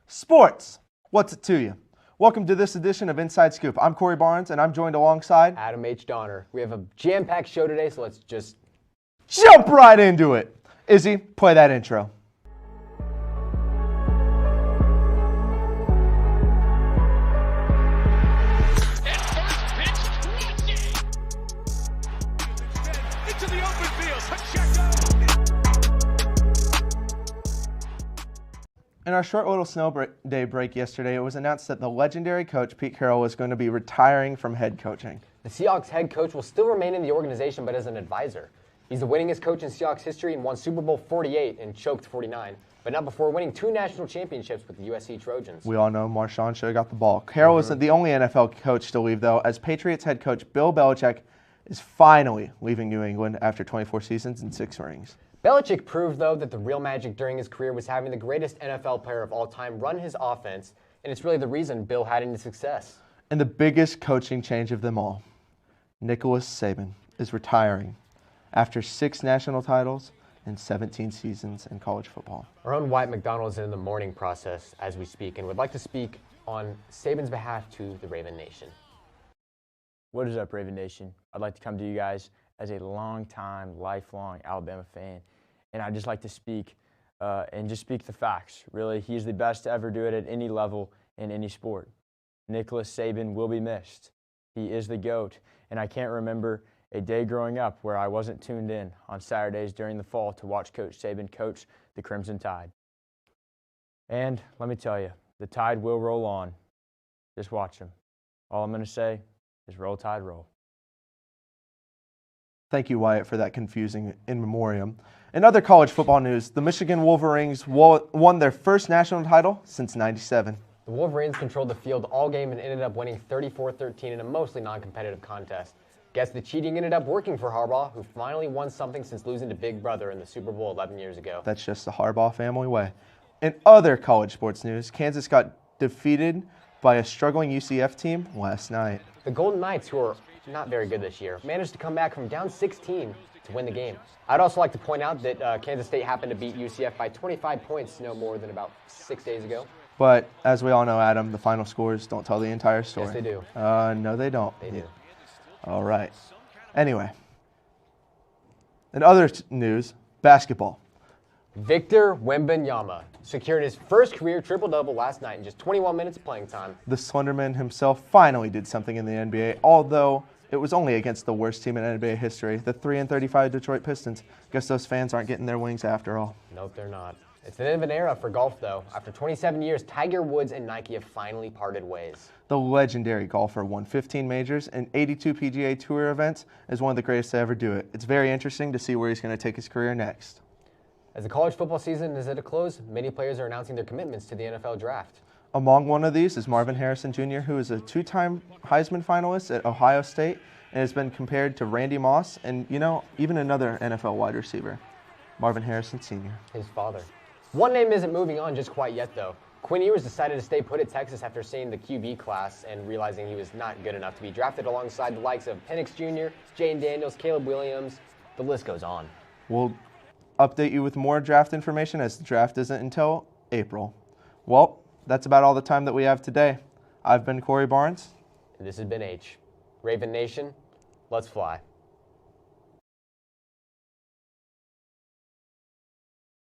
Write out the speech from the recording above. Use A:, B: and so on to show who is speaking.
A: Sports, what's it to you? Welcome to this edition of Inside Scoop. I'm Corey Barnes, and I'm joined alongside
B: Adam H. Donner. We have a jam-packed show today, so let's just
A: jump right into it. Izzy, play that intro.
C: Into the open field.
A: In our short little snow day break yesterday, it was announced that the legendary coach Pete Carroll is going to be retiring from head coaching.
B: The Seahawks head coach will still remain in the organization, but as an advisor. He's the winningest coach in Seahawks history and won Super Bowl 48 and choked 49, but not before winning 2 national championships with the USC Trojans.
A: We all know Marshawn should have got the ball. Carroll isn't the only NFL coach to leave, though, as Patriots head coach Bill Belichick is finally leaving New England after 24 seasons and 6 rings.
B: Belichick proved, though, that the real magic during his career was having the greatest NFL player of all time run his offense, and it's really the reason Bill had any success.
A: And the biggest coaching change of them all, Nicholas Saban is retiring after 6 national titles and 17 seasons in college football.
B: Our own Wyatt McDonald is in the mourning process as we speak, and would like to speak on Saban's behalf to the Raven Nation.
D: What is up, Raven Nation? I'd like to come to you guys as a long-time, lifelong Alabama fan, and I'd just like to speak and just speak the facts. Really, he's the best to ever do it at any level in any sport. Nicholas Saban will be missed. He is the GOAT, and I can't remember a day growing up where I wasn't tuned in on Saturdays during the fall to watch Coach Saban coach the Crimson Tide. And let me tell you, the Tide will roll on. Just watch him. All I'm going to say is roll, Tide, roll.
A: Thank you, Wyatt, for that confusing in memoriam. In other college football news, the Michigan Wolverines won their first national title since '97.
B: The Wolverines controlled the field all game and ended up winning 34-13 in a mostly non-competitive contest. Guess the cheating ended up working for Harbaugh, who finally won something since losing to Big Brother in the Super Bowl 11 years ago.
A: That's just the Harbaugh family way. In other college sports news, Kansas got defeated by a struggling UCF team last night.
B: The Golden Knights, who are not very good this year, managed to come back from down 16 to win the game. I'd also like to point out that Kansas State happened to beat UCF by 25 points no more than about 6 days ago.
A: But as we all know, Adam, the final scores don't tell the entire story.
B: Yes, they do.
A: No, they don't.
B: They do.
A: All right. Anyway, in other news, basketball.
B: Victor Wembanyama secured his first career triple-double last night in just 21 minutes of playing time.
A: The Slenderman himself finally did something in the NBA, although it was only against the worst team in NBA history, the 3-35 Detroit Pistons. Guess those fans aren't getting their wings after all.
B: Nope, they're not. It's the end of an era for golf, though. After 27 years, Tiger Woods and Nike have finally parted ways.
A: The legendary golfer won 15 majors and 82 PGA Tour events, is one of the greatest to ever do it. It's very interesting to see where he's going to take his career next.
B: As the college football season is at a close, many players are announcing their commitments to the NFL draft.
A: Among one of these is Marvin Harrison Jr., who is a 2-time Heisman finalist at Ohio State and has been compared to Randy Moss and, even another NFL wide receiver, Marvin Harrison Sr.
B: His father. One name isn't moving on just quite yet, though. Quinn Ewers decided to stay put at Texas after seeing the QB class and realizing he was not good enough to be drafted alongside the likes of Penix Jr., Jane Daniels, Caleb Williams. The list goes on.
A: We'll update you with more draft information as the draft isn't until April. Well, that's about all the time that we have today. I've been Corey Barnes.
B: And this has been H. Raven Nation, let's fly.